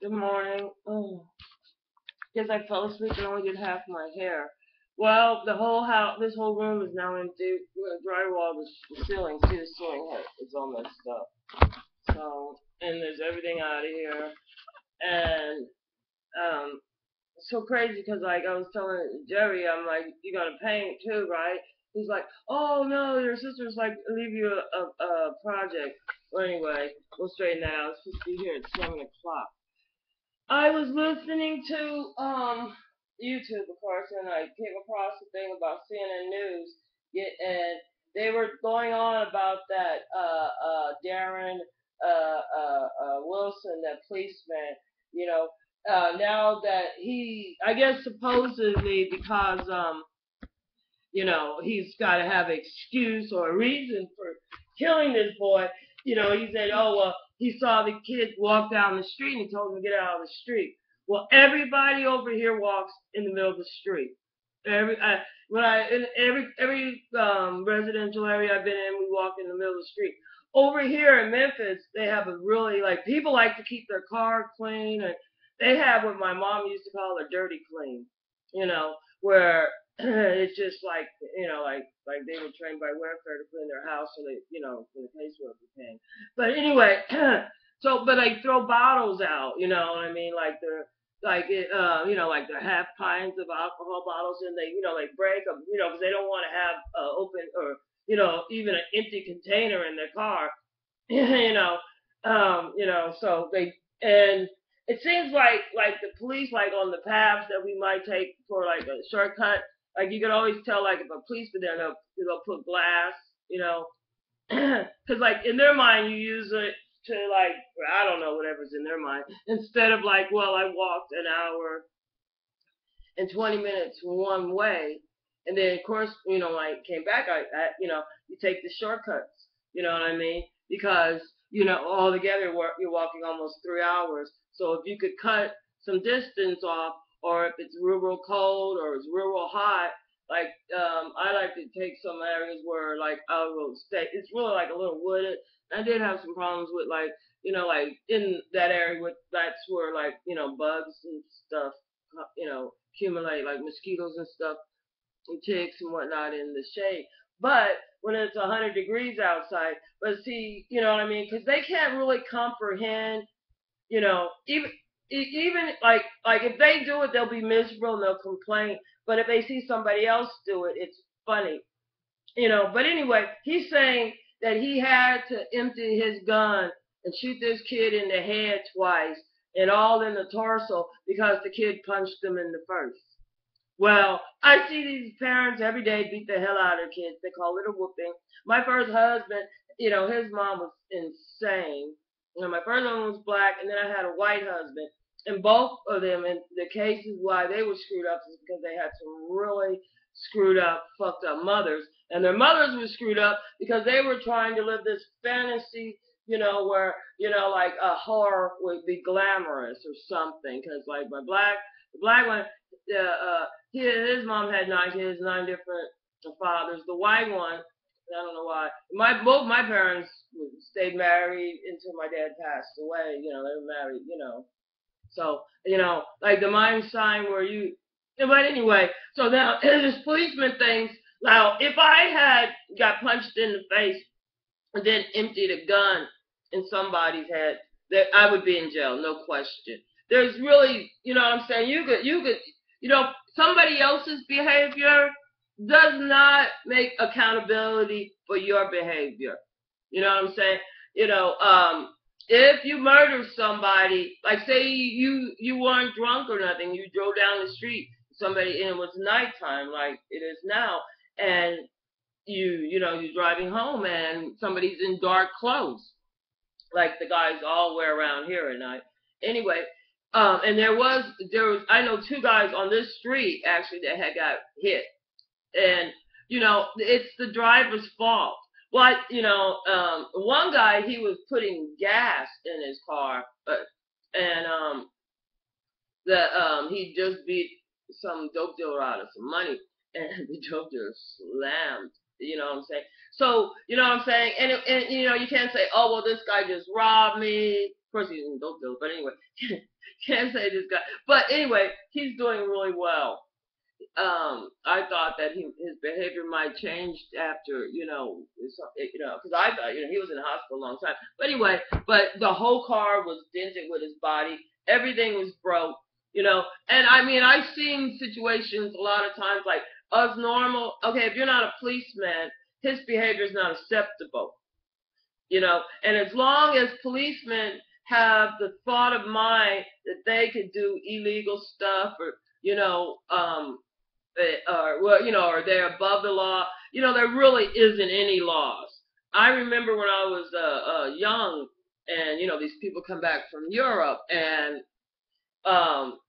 Good morning. Oh, guess I fell asleep and only did half my hair. Well, the whole house, this whole room is now empty. We're gonna drywall the ceiling. See the ceiling it's all messed up. So, and there's everything out of here. And it's so crazy because like I was telling Jerry, I'm like, you gonna paint too, right? He's like, oh no, your sister's like leave you a project. Well, anyway, we'll straighten that out. It's supposed to be here at 7 o'clock. I was listening to YouTube, of course, and I came across a thing about CNN News, and they were going on about that Darren Wilson, that policeman. You know, now that I guess supposedly because he's got to have an excuse or a reason for killing this boy. He said, oh, well, he saw the kid walk down the street and he told him to get out of the street. Well, everybody over here walks in the middle of the street. Every residential area I've been in, we walk in the middle of the street. Over here in Memphis, they have a really people like to keep their car clean, and they have what my mom used to call a dirty clean. Where it's just like they were trained by welfare to clean their house so they for the casework to paying. But anyway, but I throw bottles out, what I mean, like they're like they're half pints of alcohol bottles, and they break them, because they don't want to have open or even an empty container in their car, so they and it seems like the police on the paths that we might take for like a shortcut, like you can always tell like if a policeman there they'll put glass, because like in their mind you use it to I don't know whatever's in their mind, instead of well, I walked an hour and 20 minutes one way, and then of course came back, I you take the shortcuts, you know what I mean, because all together you're walking almost 3 hours. So if you could cut some distance off, or if it's real cold or it's real hot, I like to take some areas where I will stay. It's really like a little wooded. I did have some problems with in that area with that's where bugs and stuff accumulate, like mosquitoes and stuff and ticks and whatnot in the shade. But when it's 100 degrees outside, but see, you know what I mean? Because they can't really comprehend, even like if they do it, they'll be miserable and they'll complain. But if they see somebody else do it, it's funny, But anyway, he's saying that he had to empty his gun and shoot this kid in the head twice and all in the torso because the kid punched him in the face. Well, I see these parents every day beat the hell out of their kids. They call it a whooping. My first husband, his mom was insane. My first one was black, and then I had a white husband. And both of them, in the cases why they were screwed up is because they had some really screwed up, fucked up mothers. And their mothers were screwed up because they were trying to live this fantasy, where, like a horror would be glamorous or something. Because, like, the black one, his mom had 9 kids, 9 different fathers. The white one, I don't know why. Both my parents stayed married until my dad passed away. They were married. So like the mind sign where you. But anyway, so now this policeman things. Now, if I had got punched in the face and then emptied a gun in somebody's head, that I would be in jail, no question. There's really, what I'm saying. You could, somebody else's behavior does not make accountability for your behavior. You know what I'm saying? If you murder somebody, like say you weren't drunk or nothing, you drove down the street, somebody, and it was nighttime like it is now, and you're driving home and somebody's in dark clothes, like the guys all wear around here at night. Anyway, and there was I know 2 guys on this street actually that had got hit, and it's the driver's fault. Well, one guy, he was putting gas in his car, and he just beat some dope dealer out of some money, and the dope dealer slammed. You know what I'm saying? So, you know what I'm saying? And you know, you can't say, oh, well, this guy just robbed me. Of course, he didn't do it, but anyway, can't say this guy. But anyway, he's doing really well. I thought that his behavior might change after, because I thought, he was in the hospital a long time. But anyway, but the whole car was dented with his body. Everything was broke, And I mean, I've seen situations a lot of times like us normal. Okay, if you're not a policeman, his behavior is not acceptable, And as long as policemen have the thought of mind that they could do illegal stuff or, or they're above the law. There really isn't any laws. I remember when I was young, and these people come back from Europe, and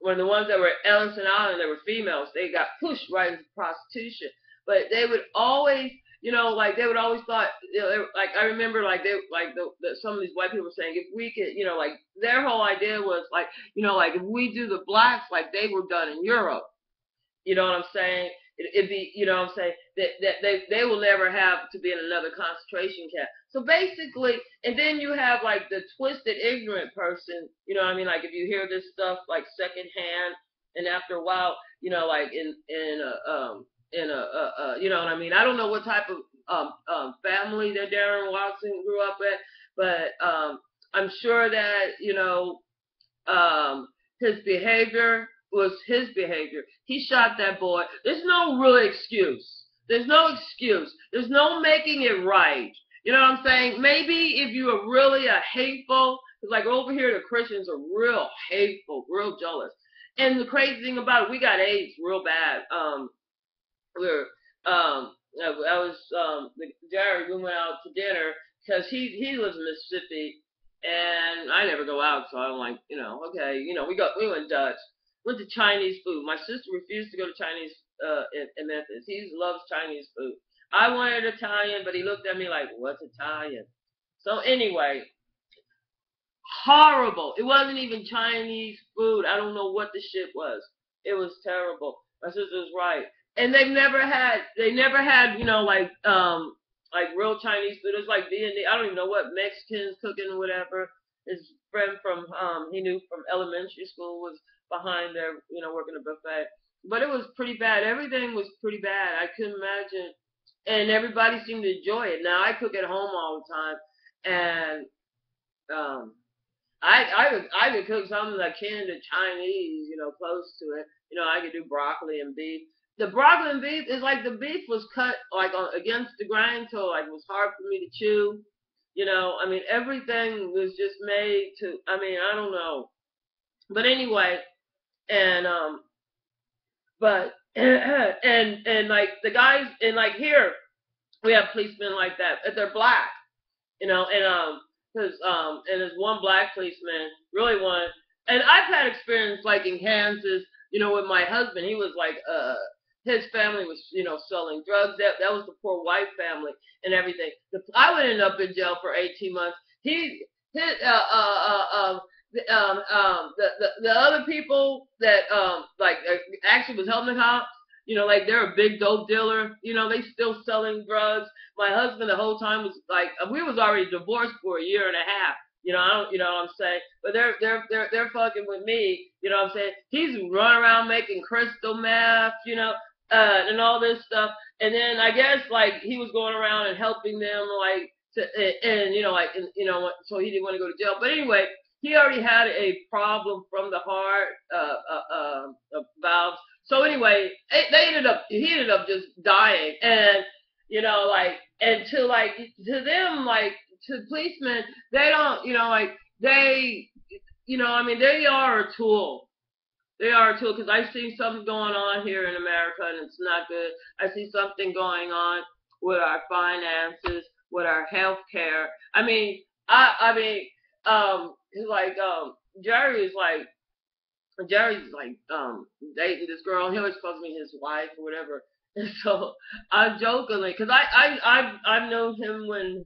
when the ones that were at Ellison Island, they were females, they got pushed right into prostitution. But they would always, like they would always thought, like I remember, like some of these white people were saying, if we could, like their whole idea was like, like if we do the blacks like they were done in Europe. You know what I'm saying? It'd be, what I'm saying, that they will never have to be in another concentration camp. So basically, and then you have like the twisted, ignorant person, you know what I mean? Like if you hear this stuff like secondhand, and after a while, like in you know what I mean? I don't know what type of family that Darren Watson grew up at, but I'm sure that, his behavior was his behavior. He shot that boy. There's no real excuse. There's no excuse. There's no making it right. You know what I'm saying? Maybe if you are really a hateful, because like over here the Christians are real hateful, real jealous. And the crazy thing about it, we got AIDS real bad. I was Jared. We went out to dinner because he lives in Mississippi, and I never go out, so I'm like, okay, we went Dutch. Went to Chinese food. My sister refused to go to Chinese in Memphis. He loves Chinese food. I wanted Italian, but he looked at me like, what's Italian? So anyway, horrible. It wasn't even Chinese food. I don't know what the shit was. It was terrible. My sister was right. And they never had, like real Chinese food. It was like Vietnamese. I don't even know what Mexicans cooking or whatever. His friend from he knew from elementary school was behind there, working a buffet. But it was pretty bad. Everything was pretty bad. I couldn't imagine. And everybody seemed to enjoy it. Now I cook at home all the time, and I could cook something akin to Chinese, close to it. I could do broccoli and beef. The broccoli and beef is like the beef was cut like against the grain, so like it was hard for me to chew. I mean everything was just made to. I mean I don't know, but anyway, and but and like the guys and like here we have policemen like that. They're black, and because and there's one black policeman, really one, and I've had experience like in Kansas, with my husband. He was like his family was selling drugs. That was the poor white family and everything. I would end up in jail for 18 months. The other people that like actually was helping the cops, like they're a big dope dealer, they still selling drugs. My husband the whole time was like, we was already divorced for a year and a half. I don't, what I'm saying, but they're fucking with me. You know what I'm saying? He's running around making crystal meth, and all this stuff. And then I guess like he was going around and helping them like to, and so he didn't want to go to jail. But anyway, he already had a problem from the heart valves. So anyway, he ended up just dying. And and to them, like to policemen, they don't, they are a tool. They are a tool because I see something going on here in America and it's not good. I see something going on with our finances, with our health care. Jerry's like dating this girl. He was supposed to be his wife or whatever. And so I'm jokingly, because I've known him when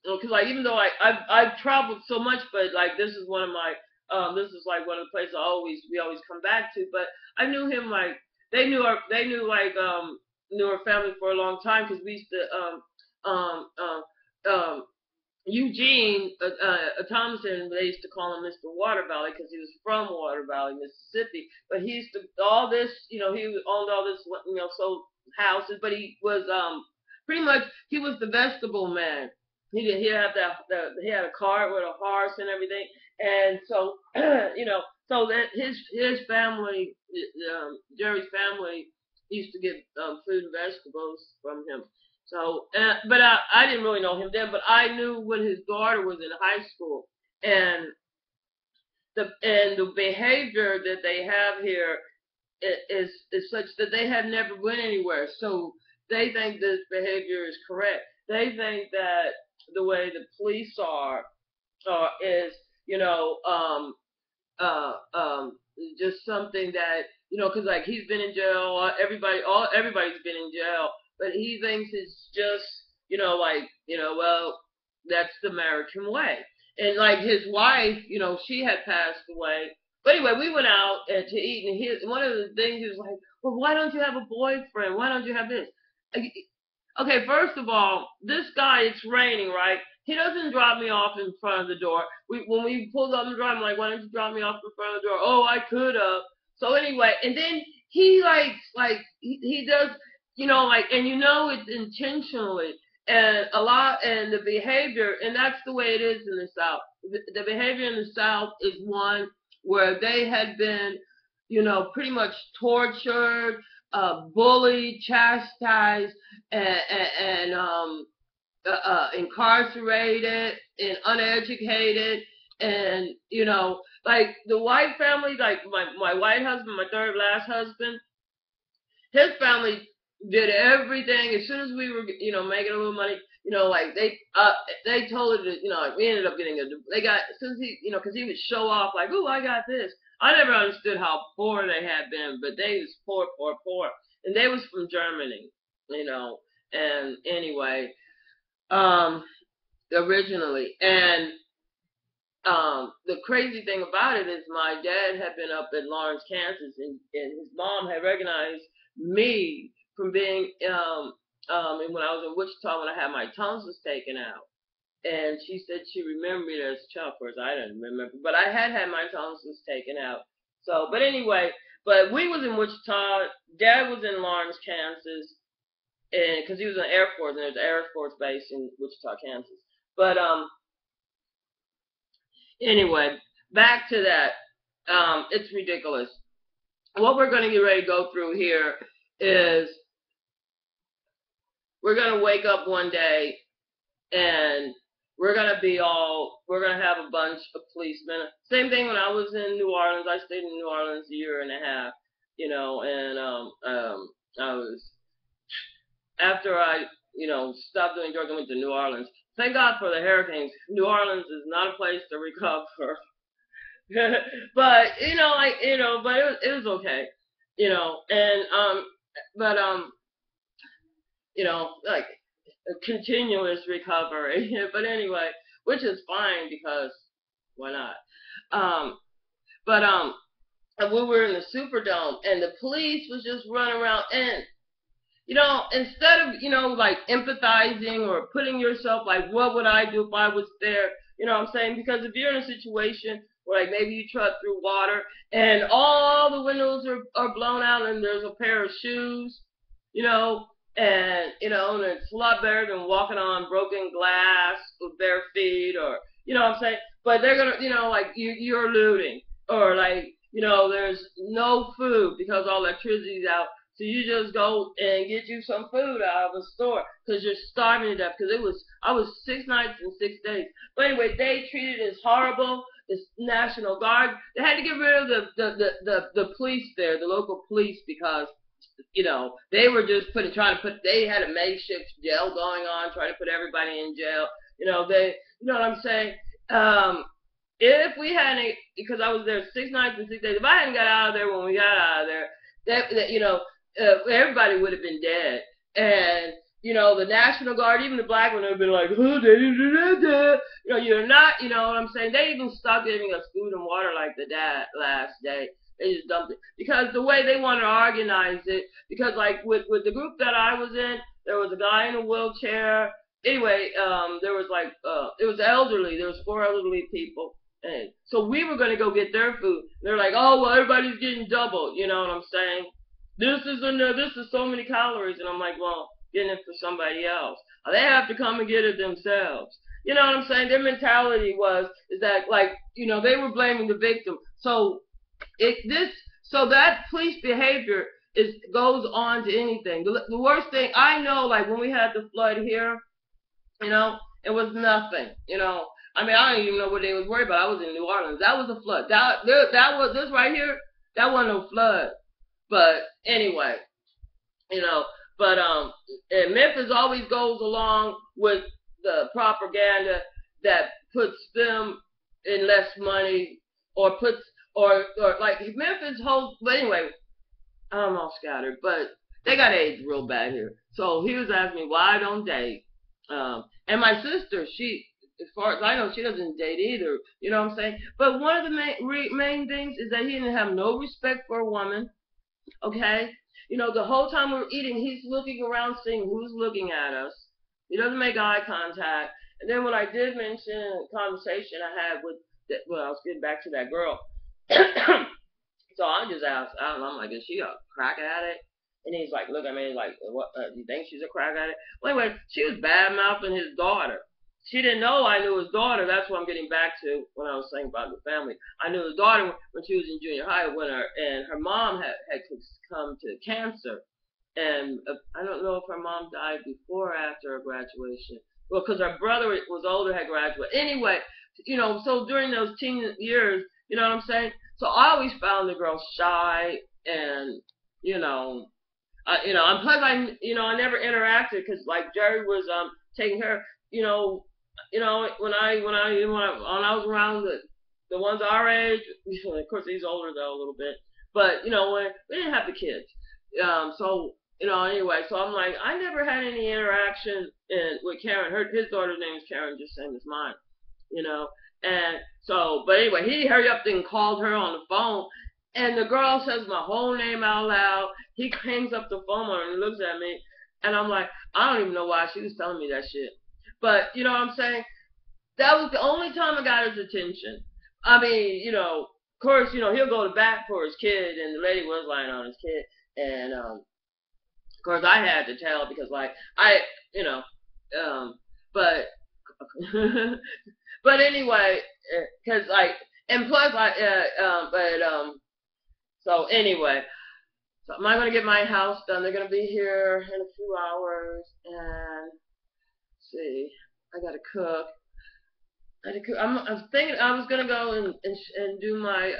because like even though I've traveled so much, but like this is one of my this is like one of the places we always come back to. But I knew him like knew her family for a long time because we used to um Eugene Thompson, they used to call him Mr. Water Valley because he was from Water Valley, Mississippi. But he used to all this, he owned all this, sold houses. But he was pretty much he was the vegetable man. He had he had a cart with a horse and everything, and so so that his family, Jerry's family, used to get fruit and vegetables from him. So, but I didn't really know him then, but I knew when his daughter was in high school, and the behavior that they have here is such that they have never went anywhere. So they think this behavior is correct. They think that the way the police are is just something that because like he's been in jail, everybody's been in jail, but he thinks it's just well, that's the American way. And like his wife, she had passed away. But anyway, we went out to eat, and one of the things he was like, well, why don't you have a boyfriend? Why don't you have this? Okay, first of all, this guy, it's raining, right? He doesn't drop me off in front of the door. When we pulled up the drive, I'm like, why don't you drop me off in front of the door? Oh, I could have. So anyway, and then he he does, and it's intentionally. And and the behavior, and that's the way it is in the South. The behavior in the South is one where they had been, pretty much tortured, bullied, chastised, and incarcerated and uneducated, and like the white family, like my white husband, my third last husband, his family did everything as soon as we were making a little money. Like they told her to, we ended up getting they got, as soon as he, because he would show off like, oh, I got this. I never understood how poor they had been, but they was poor, and they was from Germany, and anyway, originally, and the crazy thing about it is my dad had been up in Lawrence, Kansas, and his mom had recognized me from being and when I was in Wichita when I had my tonsils taken out. And she said she remembered me as a child. Of course, I didn't remember, but I had my tonsils taken out. So, but anyway, but we was in Wichita. Dad was in Lawrence, Kansas, and because he was in the Air Force, and there's an Air Force base in Wichita, Kansas. But anyway, back to that. It's ridiculous. What we're going to get ready to go through here is we're going to wake up one day and we're going to have a bunch of policemen. Same thing when I was in New Orleans. I stayed in New Orleans a year and a half, and I was, after I, stopped doing drugs and went to New Orleans. Thank God for the hurricanes. New Orleans is not a place to recover. But, but it was okay, and, but, like a continuous recovery. But anyway, which is fine because why not? But we were in the Superdome and the police was just running around, and instead of like empathizing or putting yourself like, what would I do if I was there? What I'm saying? Because if you're in a situation where like maybe you trudge through water and all the windows are blown out and there's a pair of shoes, and and it's a lot better than walking on broken glass with bare feet, or what I'm saying. But they're gonna, like you're looting, or like there's no food because all electricity's out, so you just go and get you some food out of a store because you're starving to death. Because I was 6 nights and 6 days. But anyway, they treated it as horrible. This National Guard, they had to get rid of the police there, the local police, because they were just they had a makeshift jail going on, trying to put everybody in jail. What I'm saying? If we hadn't, because I was there 6 nights and 6 days, if I hadn't got out of there when we got out of there, everybody would have been dead. And, the National Guard, even the black one, would have been like, oh, you're not, what I'm saying? They even stopped giving us food and water like the last day. They just dumped it because the way they wanted to organize it. Because like with the group that I was in, there was a guy in a wheelchair. Anyway, there was like it was elderly. There was 4 elderly people, and so we were going to go get their food. They're like, oh well, everybody's getting double. You know what I'm saying? This is so many calories, and I'm like, well, getting it for somebody else. They have to come and get it themselves. You know what I'm saying? Their mentality is that like, you know, they were blaming the victim. So so that police behavior goes on to anything. The worst thing I know, like when we had the flood here, you know, it was nothing. You know, I mean, I don't even know what they was worried about. I was in New Orleans. That was a flood. That was this right here. That wasn't no flood. But anyway, you know, but and Memphis always goes along with the propaganda that puts them in less money or like Memphis holds. But anyway, I'm all scattered. But they got AIDS real bad here. So he was asking me why I don't date. And my sister, as far as I know, she doesn't date either. You know what I'm saying? But one of the main things is that he didn't have no respect for a woman. Okay? You know, the whole time we're eating, he's looking around seeing who's looking at us. He doesn't make eye contact. And then when I did mention a conversation I had I was getting back to that girl. So I just asked, I don't know, I'm like, is she a crack addict? And he's like, look, I mean, like, what, do you think she's a crack addict? Well, anyway, she was bad-mouthing his daughter. She didn't know I knew his daughter. That's what I'm getting back to when I was saying about the family. I knew his daughter when she was in junior high and her mom had come to cancer. And I don't know if her mom died before or after her graduation. Well, because her brother was older, had graduated. Anyway, you know, so during those teen years, you know what I'm saying? So I always found the girl shy and, you know, and plus I never interacted because like Jerry was taking care, you know, when I was around the ones our age, of course he's older though a little bit, but you know when we didn't have the kids, so you know anyway, so I'm like I never had any interaction with Karen. His daughter's name is Karen, just same as mine, you know, and so but anyway he hurried up and called her on the phone. And the girl says my whole name out loud. He hangs up the phone on her and looks at me. And I'm like, I don't even know why she was telling me that shit. But, you know what I'm saying? That was the only time I got his attention. I mean, you know, of course, you know, he'll go to bat for his kid. And the lady was lying on his kid. And, of course, I had to tell because, like, but, but anyway, because, like, and plus, so anyway, so am I going to get my house done? They're going to be here in a few hours, and let's see, I got to cook. I was thinking I was going to go and do my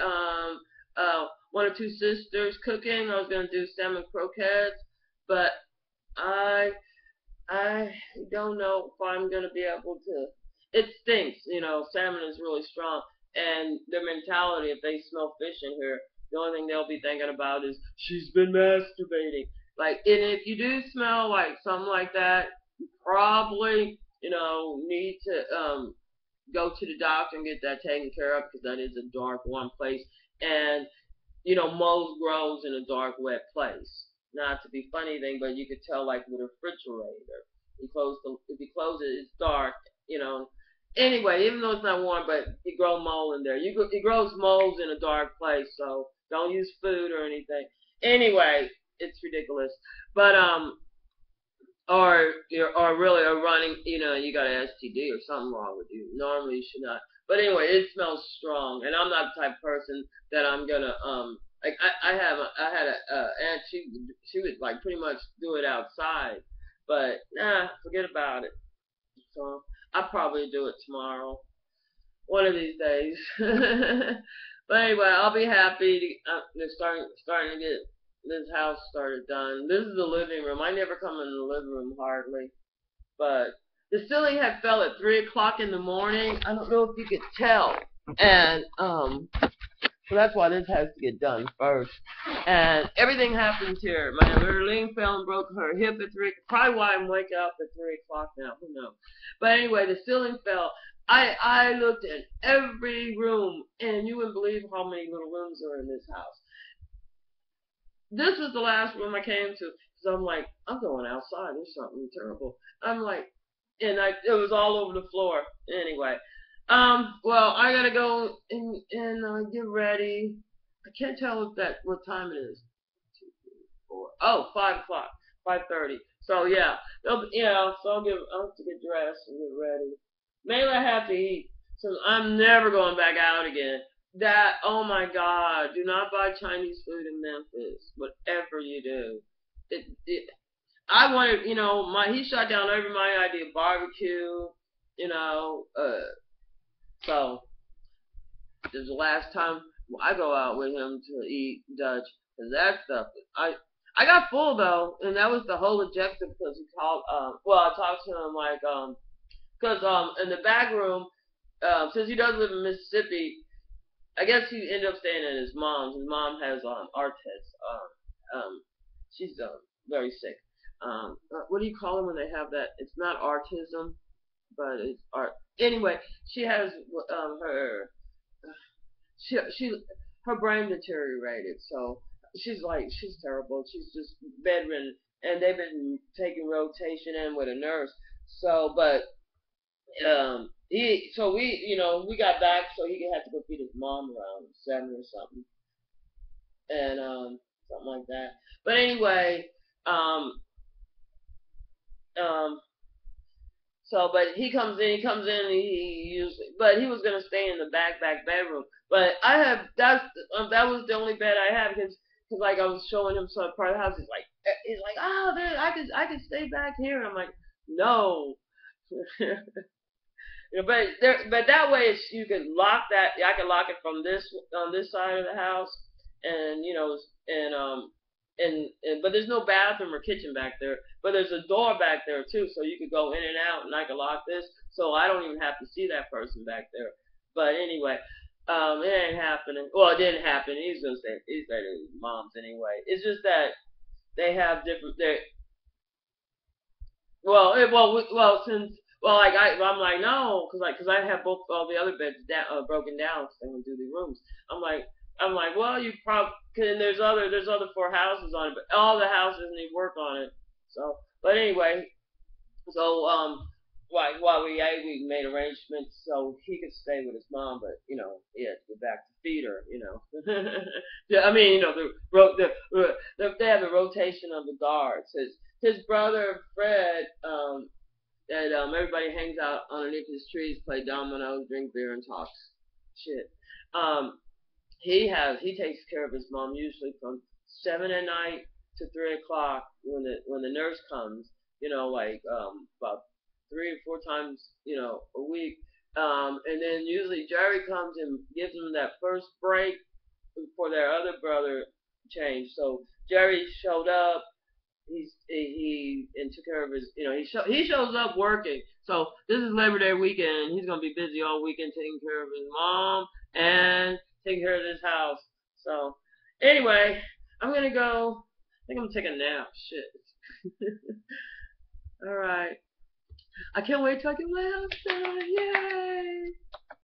one or two sisters cooking. I was going to do salmon croquettes, but I don't know if I'm going to be able to. It stinks, you know. Salmon is really strong, and their mentality, if they smell fish in here, the only thing they'll be thinking about is she's been masturbating. Like, and if you do smell like something like that, you probably, you know, need to go to the doctor and get that taken care of because that is a dark, warm place. And, you know, mold grows in a dark, wet place. Not to be funny thing, but you could tell like with a refrigerator. If you close it, it's dark, you know. Anyway, even though it's not warm, but you grow mold in there. It grows molds in a dark place, so don't use food or anything. Anyway, it's ridiculous. But or really a running, you know, you got an STD or something wrong with you. Normally you should not. But anyway, it smells strong, and I'm not the type of person that I'm gonna like I had a aunt, she would like pretty much do it outside, but nah, forget about it. So I'll probably do it tomorrow, one of these days. But anyway, I'll be happy to starting to get this house started done. This is the living room. I never come in the living room hardly, but the ceiling had fell at 3 o'clock in the morning. I don't know if you could tell, and so that's why this has to get done first. And everything happens here. My Lurleen fell and broke her hip at 3. Probably why I'm waking up at 3 o'clock now. Who knows? But anyway, the ceiling fell. I looked at every room, and you wouldn't believe how many little rooms are in this house. this was the last room I came to. So I'm like, I'm going outside. There's something terrible. I'm like, it was all over the floor. Anyway, well, I gotta go and get ready. I can't tell what time it is. 4. Oh, 5 o'clock, 5:30. So yeah, so I'll have to get dressed and get ready. Mainly I have to eat, so I'm never going back out again. Oh my God, do not buy Chinese food in Memphis. Whatever you do, it I wanted, he shut down every my idea of barbecue, you know, so this is the last time I go out with him to eat Dutch, because that stuff, I got full though, and that was the whole objective, because he called, I talked to him like, because, in the back room, since he does live in Mississippi, I guess he ended up staying at his mom's. His mom has, arthritis, she's, very sick. What do you call it when they have that? It's not autism, but it's art. Anyway, she has, she her brain deteriorated, so she's terrible. She's just bedridden, and they've been taking rotation in with a nurse. So, but we got back, so he had to go feed his mom around 7 or something, and something like that. But anyway, um um but he comes in, and he usually, but he was gonna stay in the back bedroom. But that was the only bed I had, because like I was showing him some part of the house. He's like, oh, there, I could stay back here. And I'm like, no. But that way you can lock that. I can lock it from this on this side of the house, and but there's no bathroom or kitchen back there. But there's a door back there too, so you could go in and out, and I can lock this, so I don't even have to see that person back there. But anyway, it ain't happening. Well, it didn't happen. He's at his mom's anyway. It's just that they have different. They well, it, well, since like I'm like no, cause I have both all the other beds broken down, cause I'm gonna do the rooms. I'm like, well, you probably, cause there's other 4 houses on it, but all the houses need work on it. So, but anyway, so while we ate, we made arrangements so he could stay with his mom, but he had to go back to feed her. Yeah, I mean, they have the rotation of the guards. His brother Fred, that everybody hangs out underneath his trees, play dominoes, drink beer, and talk shit. Um, he takes care of his mom usually from 7 at night to 3 o'clock when the nurse comes. Like about 3 or 4 times a week. And then usually Jerry comes and gives them that first break for their other brother change. So Jerry showed up. He and took care of his. He shows up working. So this is Labor Day weekend. He's gonna be busy all weekend taking care of his mom and taking care of this house. So anyway, I'm gonna go. I think I'm gonna take a nap. Shit. All right. I can't wait till I can lay outside. Yay!